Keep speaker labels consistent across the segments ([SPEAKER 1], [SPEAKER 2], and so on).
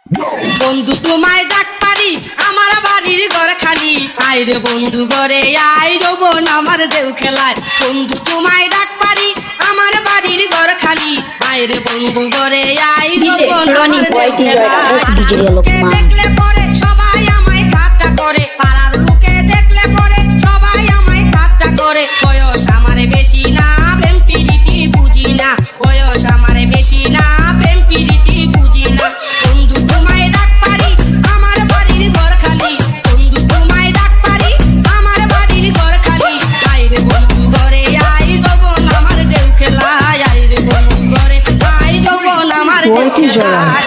[SPEAKER 1] বন্ধু তোমায় ডাক পারি আমার বাড়ির ঘর খালি, আইরে বন্ধু ঘরে আই যৌবন আমার ঢেউ খেলায়। বন্ধু তোমায় ডাক পারি আমার বাড়ির ঘর খালি, আইরে বন্ধু ঘরে আই যৌবন আমার ঢেউ খেলায়। দেখলে পরে সবাই আমায় ঠাট্টা করে, পাড়ার লোকে দেখলে পরে সবাই আমায় ঠাট্টা করে। বয়স আমার বেশি না, প্রেম প্রীতি বুঝি না, বয়স আমার বেশি না, প্রেম প্রীতি বুঝি না। বন্ধু তোমায় ডাক পারি আমার বাড়ির ঘর খালি, বন্ধু তোমায় ডাক পারি আমার বাড়ির ঘর খালি, আইরে বন্ধু ঘরে আই যৌবন আমার ঢেউ খেলায়, আইরে বন্ধু ঘরে আই যৌবন আমার ঢেউ খেলায়।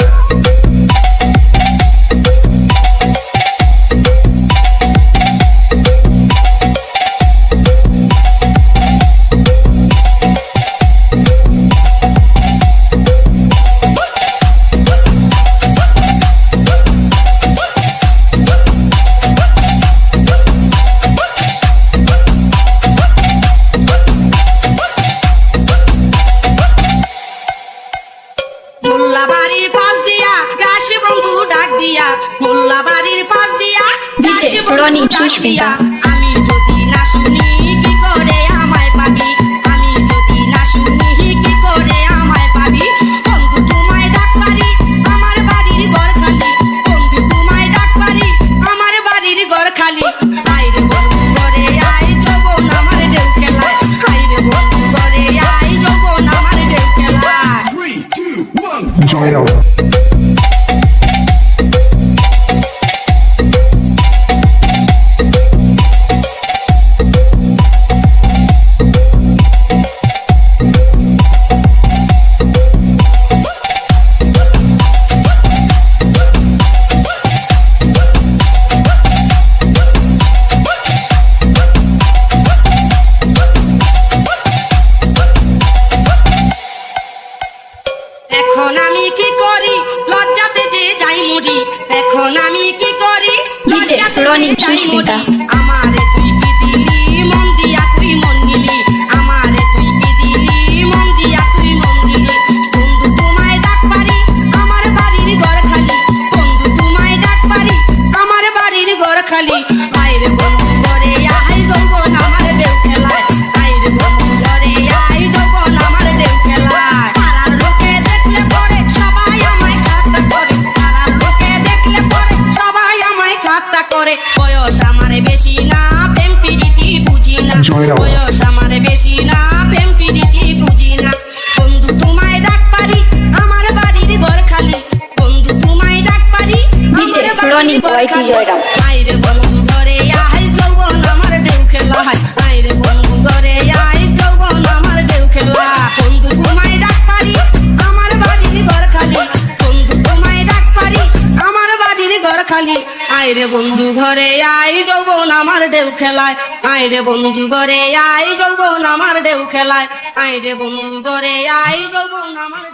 [SPEAKER 1] মোল্লা বাড়ির পাশ দিয়া গাছি বন্ধু ডাক দিয়া, মোল্লা বাড়ির পাশ দিয়া গাছি বন্ধু ডাক দিয়া। আমি যদি না শুনি কি করে আমায় পাবি, আমি যদি না শুনি কি করে আমায় পাবি। বন্ধু তোমায় ডাক পারি আমার বাড়ির ঘর খালি, বন্ধু তোমায় ডাক পারি আমার বাড়ির ঘর খালি, আইরে বন্ধু ঘরে আই যৌবন আমার ঢেউ খেলায়, আইরে বন্ধু ঘরে আই যৌবন আমার ঢেউ খেলায়।
[SPEAKER 2] 3, 2, 1.
[SPEAKER 1] এখন আমি কি করি লজ্জাতে যে যাই মুড়ি, এখন আমি কি করি লজ্জাতে যে যাই মুড়ি। আমারে তুই কি দিলি মন দিয়া তুই মন নিলি, আমারে তুই কি দিলি মন দিয়া তুই মন নিলি। বন্ধু তোমায় ডাক পারি আমার বাড়ির ঘর খালি, বন্ধু তোমায় ডাক পারি আমার বাড়ির ঘর খালি, আইরে বন্ধু ঘরে আই যৌবন আমার ঢেউ খেলায়, আইরে বন্ধু ঘরে আই যৌবন আমার ঢেউ খেলায়। পাড়ার লোকে দেখলে পরে সবাই আমায় ঠাট্টা করে, পাড়ার লোকে দেখলে পরে সবাই আমায় ঠাট্টা করে। বয়স আমার বেশি না, প্রেম প্রীতি বুঝি না, বয়স আমার বেশি না, প্রেম প্রীতি বুঝি না। বন্ধু তোমায় ডাক পারি আমার বাড়ির ঘর খালি, বন্ধু তোমায় ডাক পারি আমার বাড়ির ঘর খালি, আইরে বন্ধু ঘরে আই যৌবন আমার ঢেউ খেলায়, আইরে বন্ধু ঘরে আই যৌবন আমার ঢেউ খেলায়। বন্ধু তোমায় ডাক পারি আমার বাড়ির ঘর খালি, বন্ধু তোমায় ডাক পারি আমার বাড়ির ঘর খালি, আইরে বন্ধু ঘরে আই যৌবন আমার ঢেউ খেলায়, আইরে বন্ধু ঘরে আই যৌবন আমার ঢেউ খেলায়, আইরে বন্ধু ঘরে আই যৌবন আমার